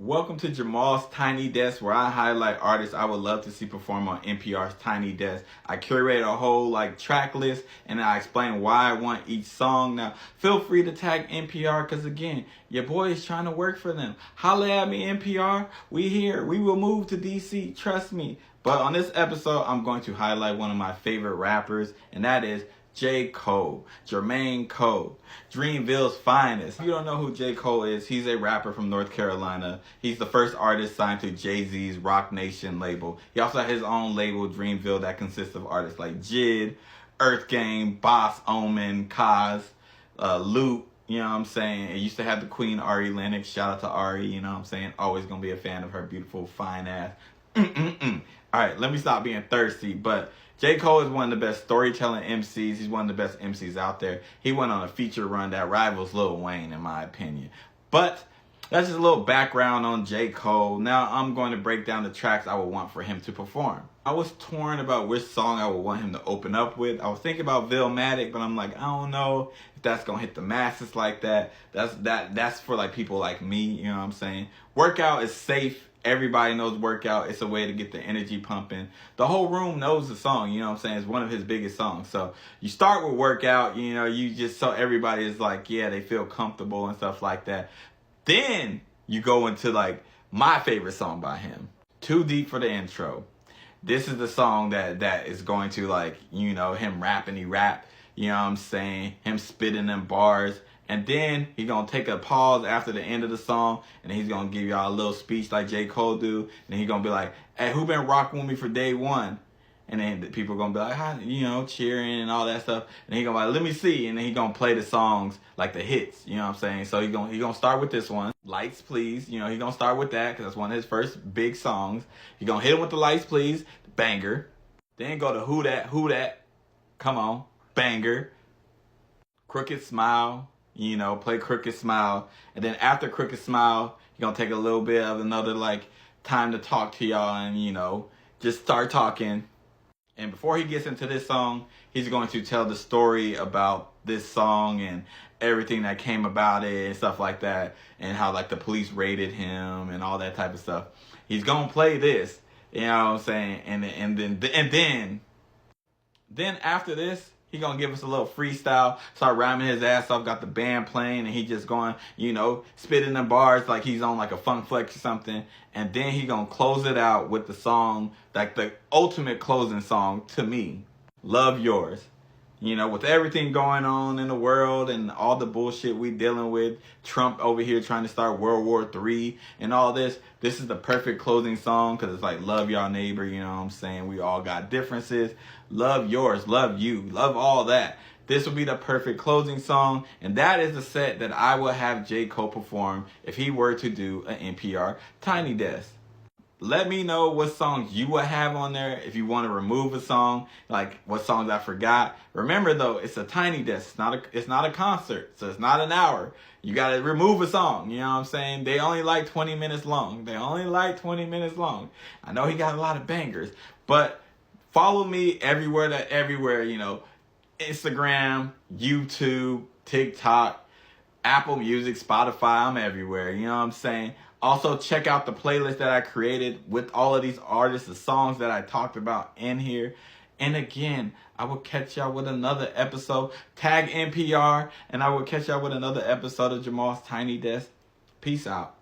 Welcome to Jamal's Tiny Desk, where I highlight artists I would love to see perform on NPR's Tiny Desk. I curate a whole track list and I explain why I want each song. Now, feel free to tag NPR because again, your boy is trying to work for them. Holla at me, NPR. We here. We will move to DC. Trust me. But on this episode, I'm going to highlight one of my favorite rappers, and that is J.Cole, Cole, Dreamville's finest. If you don't know who J.Cole is, he's a rapper from North Carolina. He's the first artist signed to Jay-Z's Rock Nation label. He also has his own label, Dreamville, that consists of artists like Jid, Earth Gang, Boss, Omen, Kaz, Loot. You know what I'm saying? It used to have the Queen Ari Lennox. Shout out to Ari, you know what I'm saying? Always gonna be a fan of her beautiful, fine ass. Alright, let me stop being thirsty, but J. Cole is one of the best storytelling MCs. He's one of the best MCs out there. He went on a feature run that rivals Lil Wayne, in my opinion. But that's just a little background on J. Cole. Now I'm going to break down the tracks I would want for him to perform. I was torn about which song I would want him to open up with. I was thinking about Villmatic, but I'm like, I don't know if that's gonna hit the masses like that. That's for people like me, you know what I'm saying? Workout is safe. Everybody knows Workout. It's a way to get the energy pumping. The whole room knows the song, you know what I'm saying? It's one of his biggest songs. So you start with Workout, you just so everybody is yeah, they feel comfortable and stuff like that. Then you go into my favorite song by him, Too Deep for the intro. This is the song that is going to him rapping, you know what I'm saying? Him spitting them bars. And then he's going to take a pause after the end of the song, and he's going to give y'all a little speech like J. Cole do. And he's going to be like, hey, who been rocking with me for day one? And then the people are going to be like, cheering and all that stuff. And he's going to be like, let me see. And then he's going to play the songs, like the hits, you know what I'm saying? So he's going to start with this one, Lights Please. He's going to start with that because that's one of his first big songs. He's going to hit him with the Lights Please, banger. Then go to Who That, come on, banger. Crooked Smile. Play Crooked Smile. And then after Crooked Smile, you're going to take a little bit of another, time to talk to y'all and, just start talking. And before he gets into this song, he's going to tell the story about this song and everything that came about it and stuff like that. And how, the police raided him and all that type of stuff. He's going to play this, you know what I'm saying? And then after this, he gonna give us a little freestyle, start rhyming his ass off, got the band playing, and he just going, spitting the bars like he's on a funk flex or something. And then he gonna close it out with the song, the ultimate closing song to me, Love Yours. With everything going on in the world and all the bullshit we dealing with, Trump over here trying to start World War III and all this is the perfect closing song because it's love y'all neighbor, you know what I'm saying? We all got differences. Love yours, love you, love all that. This will be the perfect closing song, and that is the set that I will have J. Cole perform if he were to do an NPR Tiny Desk. Let me know what songs you would have on there. If you want to remove a song, what songs I forgot. Remember though, it's a Tiny Desk. It's not a concert, so it's not an hour. You gotta remove a song. You know what I'm saying? They only 20 minutes long. I know he got a lot of bangers, but follow me everywhere. Instagram, YouTube, TikTok, Apple Music, Spotify. I'm everywhere. You know what I'm saying? Also, check out the playlist that I created with all of these artists, the songs that I talked about in here. And again, I will catch y'all with another episode. Tag NPR, and I will catch y'all with another episode of Jamal's Tiny Desk. Peace out.